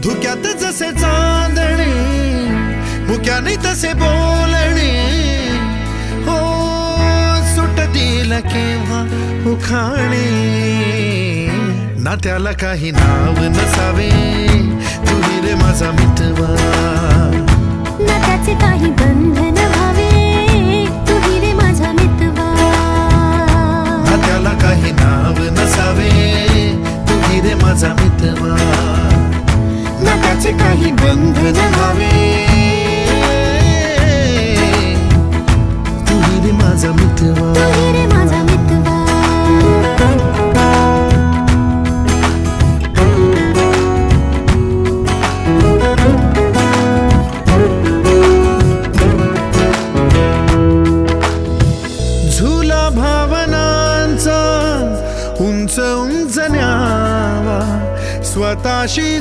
धुक्यात जसे चांदणे मुक्याने तसे बोलणे हो सुटतील केव्हा उखाणे ना त्याला काही नाव नसावे तुही रे माझा मितवा ना त्याचे काही बंधन व्हावे तुही रे माझा मितवा ना त्याला काही नाव नसावे तुही रे माझा मितवा ना त्याचे काही बंधन व्हावे तुही रे माझा मितवा तुही रे माझा मितवा झुला भावनांचा उंच उंच न्यावा स्वतःशी